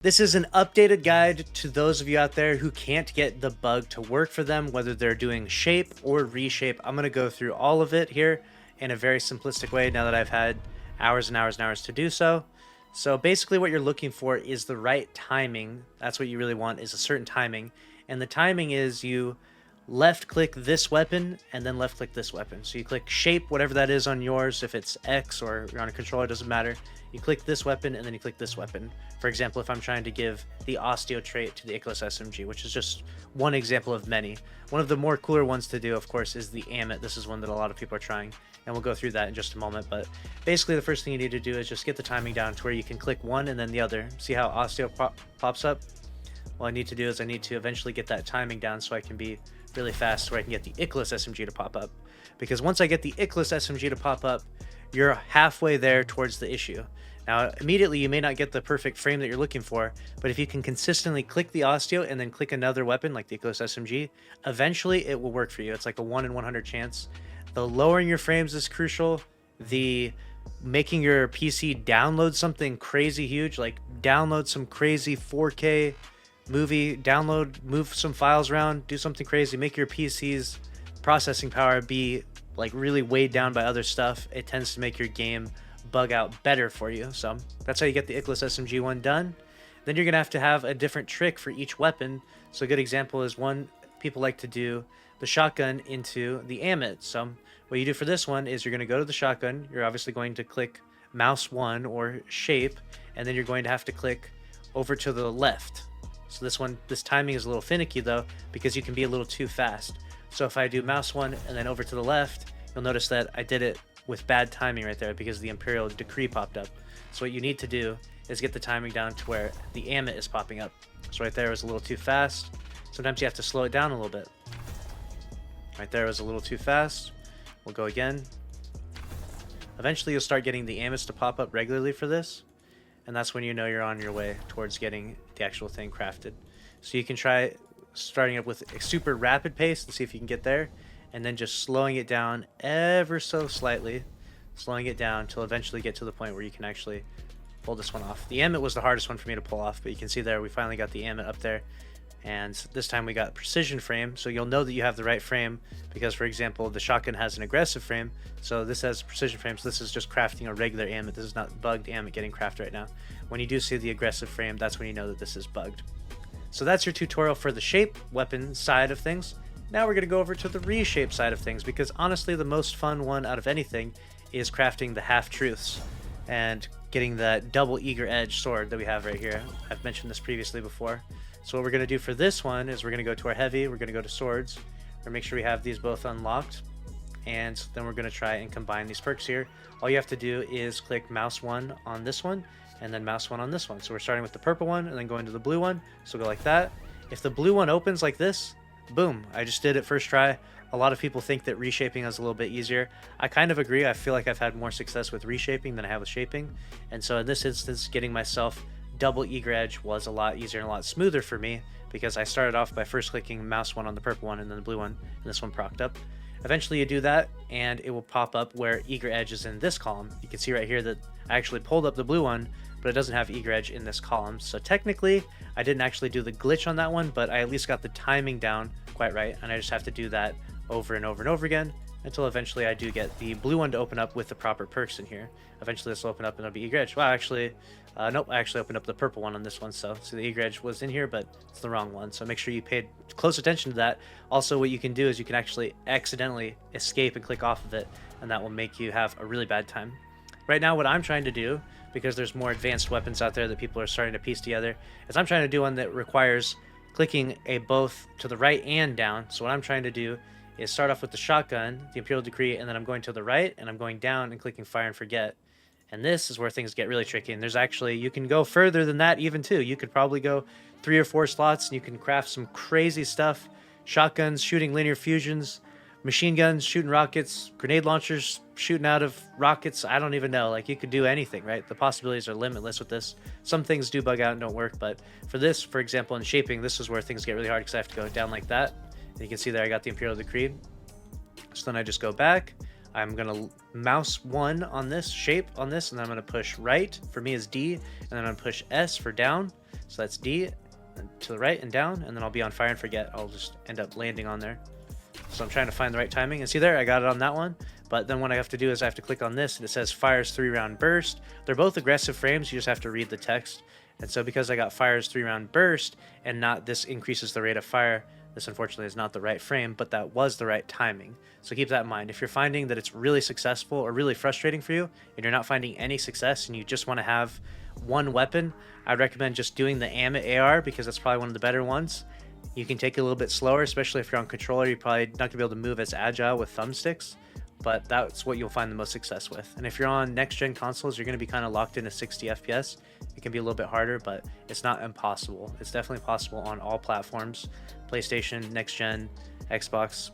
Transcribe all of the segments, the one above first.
This is an updated guide to those of you out there who can't get the bug to work for them, whether they're doing shape or reshape. I'm going to go through all of it here in a very simplistic way now that I've had hours and hours and hours to do so. So basically what you're looking for is the right timing. That's what you really want, is a certain timing. And the timing is you left click this weapon and then left click this weapon. So you click shape, whatever that is on yours. If it's X or you're on a controller, it doesn't matter. You click this weapon and then you click this weapon. For example, if I'm trying to give the Osteo trait to the Icarus SMG, which is just one example of many. One of the more cooler ones to do, of course, is the Amit. This is one that a lot of people are trying, and we'll go through that in just a moment. But basically, the first thing you need to do is just get the timing down to where you can click one and then the other. See how Osteo pops up? What I need to do is I need to eventually get that timing down so I can be really fast, where I can get the Icarus SMG to pop up. Because once I get the Icarus SMG to pop up, you're halfway there towards the issue. Now, immediately you may not get the perfect frame that you're looking for, but if you can consistently click the Osteo and then click another weapon like the Icarus SMG, eventually it will work for you. It's like a 1 in 100 chance. The lowering your frames is crucial. The making your PC download something crazy huge, like download some crazy 4K movie, move some files around, do something crazy, make your PC's processing power be like really weighed down by other stuff. It tends to make your game bug out better for you. So that's how you get the Icarus SMG one done. Then you're gonna have a different trick for each weapon. So a good example is people like to do the shotgun into the Amit. So what you do for this one is you're gonna go to the shotgun. You're obviously going to click mouse 1 or shape, and then you're going to have to click over to the left. So this timing is a little finicky though, because you can be a little too fast. So if I do mouse 1 and then over to the left, you'll notice that I did it with bad timing right there because the Imperial Decree popped up. So what you need to do is get the timing down to where the Amit is popping up. So right there was a little too fast. Sometimes you have to slow it down a little bit. Right there was a little too fast. We'll go again. Eventually you'll start getting the Amits to pop up regularly for this, and that's when you know you're on your way towards getting the actual thing crafted. So you can try starting up with a super rapid pace and see if you can get there, and then just slowing it down ever so slightly, slowing it down till eventually get to the point where you can actually pull this one off. The Amit was the hardest one for me to pull off, but you can see there we finally got the Amit up there, and this time we got precision frame, so you'll know that you have the right frame because, for example, the shotgun has an aggressive frame, so this has precision frame, so this is just crafting a regular Amit. This is not bugged Amit getting crafted right now. When you do see the aggressive frame, that's when you know that this is bugged. So that's your tutorial for the shape weapon side of things. Now we're going to go over to the reshape side of things, because honestly the most fun one out of anything is crafting the half-truths and getting that double eager edge sword that we have right here. I've mentioned this previously before. So what we're going to do for this one is we're going to go to our heavy, we're going to go to swords, we're going to make sure we have these both unlocked, and then we're going to try and combine these perks here. All you have to do is click mouse 1 on this one and then mouse 1 on this one. So we're starting with the purple one and then going to the blue one. So go like that. If the blue one opens like this, boom, I just did it first try. A lot of people think that reshaping is a little bit easier. I kind of agree. I feel like I've had more success with reshaping than I have with shaping. And so in this instance, getting myself double eager edge was a lot easier and a lot smoother for me, because I started off by first clicking mouse 1 on the purple one and then the blue one, and this one procced up. Eventually you do that and it will pop up where eager edge is in this column. You can see right here that I actually pulled up the blue one, but it doesn't have eager edge in this column. So technically I didn't actually do the glitch on that one, but I at least got the timing down quite right, and I just have to do that over and over and over again until eventually I do get the blue one to open up with the proper perks in here. Eventually this will open up and it'll be eager edge. Well, actually, nope, I actually opened up the purple one on this one, so the eager edge was in here, but it's the wrong one. So make sure you paid close attention to that. Also, what you can do is you can actually accidentally escape and click off of it, and that will make you have a really bad time. Right now, what I'm trying to do, because there's more advanced weapons out there that people are starting to piece together, is I'm trying to do one that requires clicking a both to the right and down. So what I'm trying to do is start off with the shotgun, the Imperial Decree, and then I'm going to the right and I'm going down and clicking fire and forget. And this is where things get really tricky. And there's actually, you can go further than that even too. You could probably go 3 or 4 slots and you can craft some crazy stuff. Shotguns shooting linear fusions, machine guns shooting rockets, grenade launchers shooting out of rockets. I don't even know. Like, you could do anything, right? The possibilities are limitless with this. Some things do bug out and don't work, but for this, for example, in shaping, this is where things get really hard because I have to go down like that. And you can see there I got the Imperial Decree. So then I just go back, I'm gonna mouse 1 on this shape on this, and then I'm gonna push right. For me is D, and then I'm gonna push S for down. So that's D, and to the right and down, and then I'll be on fire and forget. I'll just end up landing on there. So I'm trying to find the right timing, and see there, I got it on that one. But then what I have to do is I have to click on this, and it says fires 3-round burst. They're both aggressive frames, you just have to read the text. And so because I got fires 3-round burst and not this increases the rate of fire, this unfortunately is not the right frame, but that was the right timing. So keep that in mind. If you're finding that it's really successful or really frustrating for you and you're not finding any success and you just want to have one weapon, I'd recommend just doing the Amit AR because that's probably one of the better ones. You can take it a little bit slower, especially if you're on controller. You're probably not going to be able to move as agile with thumbsticks, but that's what you'll find the most success with. And if you're on next-gen consoles, you're going to be kind of locked into 60 FPS. It can be a little bit harder, but it's not impossible. It's definitely possible on all platforms. PlayStation, next-gen, Xbox,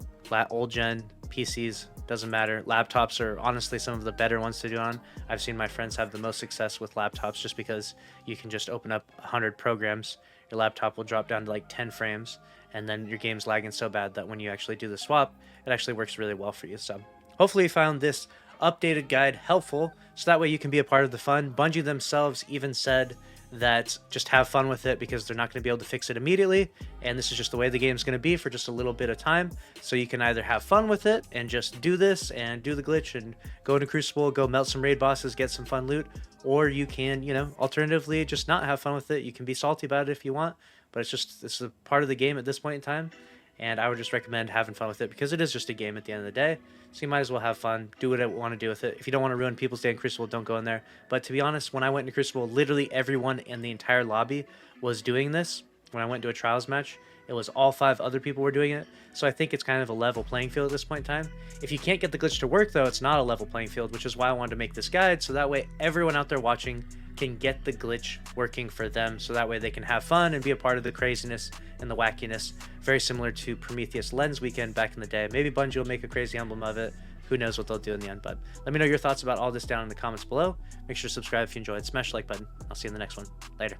old-gen, PCs, doesn't matter. Laptops are honestly some of the better ones to do on. I've seen my friends have the most success with laptops just because you can just open up 100 programs. Your laptop will drop down to like 10 frames, and then your game's lagging so bad that when you actually do the swap, it actually works really well for you. So hopefully you found this updated guide helpful, so that way you can be a part of the fun. Bungie themselves even said that just have fun with it because they're not going to be able to fix it immediately, and this is just the way the game's going to be for just a little bit of time. So you can either have fun with it and just do this and do the glitch and go into Crucible, go melt some raid bosses, get some fun loot, or you can, you know, alternatively just not have fun with it. You can be salty about it if you want, but it's is a part of the game at this point in time. And I would just recommend having fun with it because it is just a game at the end of the day. So you might as well have fun, do what you want to do with it. If you don't want to ruin people's day in Crucible, don't go in there. But to be honest, when I went into Crucible, literally everyone in the entire lobby was doing this. When I went to a trials match, it was all 5 other people were doing it. So I think it's kind of a level playing field at this point in time. If you can't get the glitch to work though, it's not a level playing field, which is why I wanted to make this guide. So that way everyone out there watching can get the glitch working for them, so that way they can have fun and be a part of the craziness and the wackiness. Very similar to Prometheus Lens Weekend back in the day. Maybe Bungie will make a crazy emblem of it. Who knows what they'll do in the end, but let me know your thoughts about all this down in the comments below. Make sure to subscribe if you enjoyed. Smash the like button. I'll see you in the next one. Later.